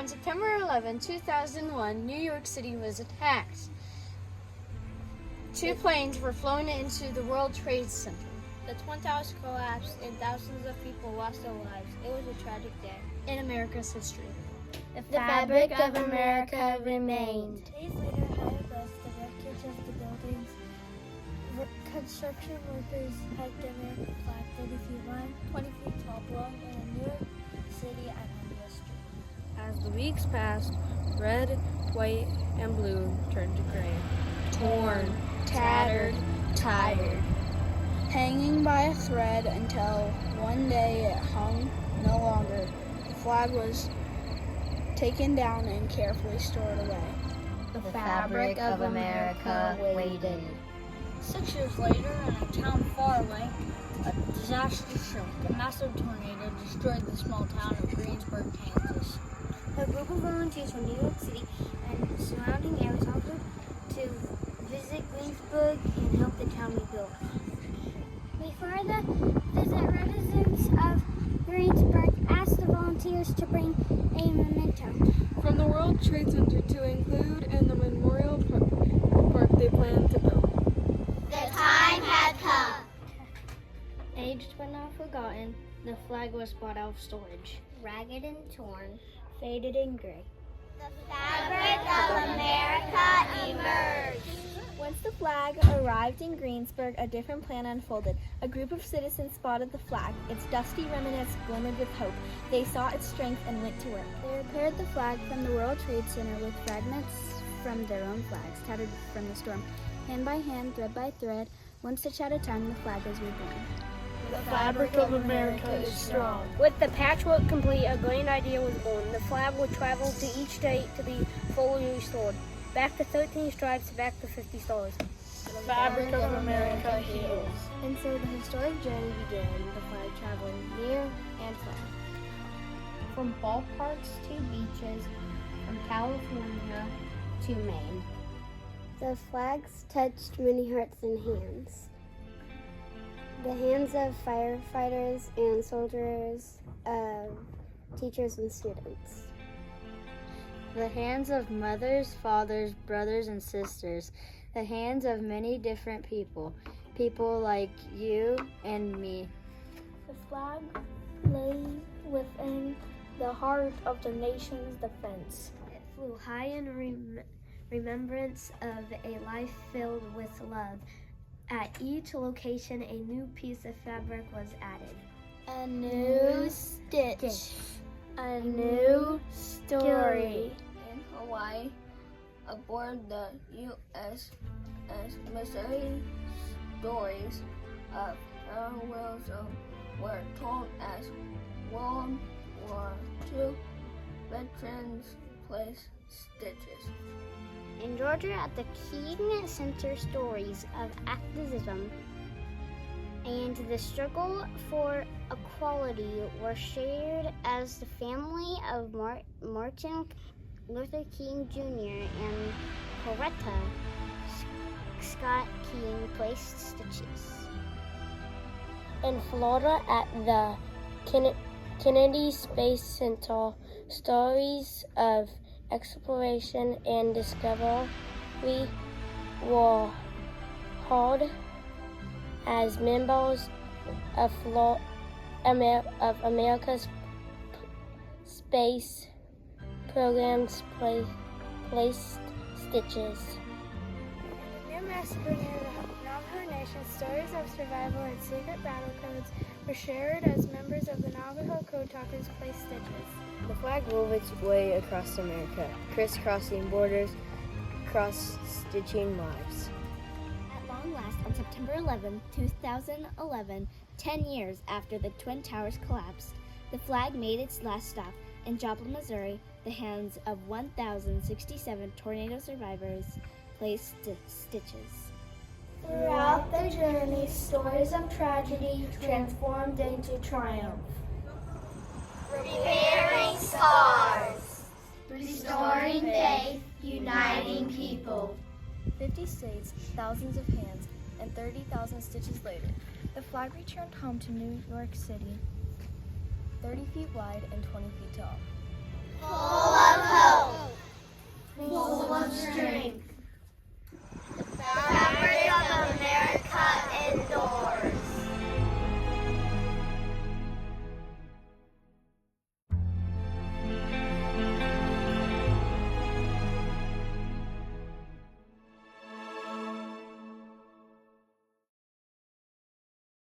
On September 11, 2001, New York City was attacked. 2 planes were flown into the World Trade Center. The Twin Towers collapsed and thousands of people lost their lives. It was a tragic day in America's history. The fabric of America remained. Days later, high above the wreckage of the buildings, construction workers hiked the American flag 30 feet wide, 20 feet tall, blowing in a New York City and on the street. As the weeks passed, red, white, and blue turned to gray. Torn, tattered, tired. Hanging by a thread until one day it hung no longer. The flag was taken down and carefully stored away. The fabric of America waited. 6 years later, in a town far away, a disaster struck. A massive tornado destroyed the small town of Greensburg, Kansas. A group of volunteers from New York City and surrounding areas offered to visit Greensburg and help the town rebuild. Before the visit, residents of Greensburg asked the volunteers to bring a memento from the World Trade Center to include in the memorial park they planned to build. The time had come. Aged but not forgotten, the flag was brought out of storage. Ragged and torn, faded and gray. the fabric of America emerged. Once the flag arrived in Greensburg, a different plan unfolded. A group of citizens spotted the flag. Its dusty remnants glimmered with hope. They saw its strength and went to work. They repaired the flag from the World Trade Center with fragments from their own flags, tattered from the storm. Hand by hand, thread by thread, one stitch at a time, the flag was reborn. The fabric of America is strong. With the patchwork complete, a brilliant idea was born. The flag would travel to each state to be fully restored. Back to 13 stripes, back to 50 stars. The fabric of America heals. And so the historic journey began, the flag traveling near and far. From ballparks to beaches, from California to Maine. The flags touched many hearts and hands. The hands of firefighters and soldiers, teachers and students. The hands of mothers, fathers, brothers, and sisters. The hands of many different people. People like you and me. The flag lay within the heart of the nation's defense. It flew high in remembrance of a life filled with love. At each location, a new piece of fabric was added. A new stitch. A new story. In Hawaii, aboard the USS Missouri, stories of farewells were told as World War II veterans placed stitches. In Georgia, at the King Center, stories of activism and the struggle for equality were shared as the family of Martin Luther King Jr. and Coretta Scott King placed stitches. In Florida, at the Kennedy Space Center, stories of exploration and discovery were held as members of America's space programs placed stitches. In the new massacre near the Navajo Nation, stories of survival and secret battle codes were shared as members of the Navajo Code Talkers placed stitches. The flag wove its way across America, crisscrossing borders, cross-stitching lives. At long last, on September 11, 2011, 10 years after the Twin Towers collapsed, the flag made its last stop in Joplin, Missouri. The hands of 1,067 tornado survivors placed stitches. Throughout the journey, stories of tragedy transformed into triumph. Repairing scars, restoring faith, uniting people. 50 states, thousands of hands, and 30,000 stitches later, the flag returned home to New York City, 30 feet wide and 20 feet tall.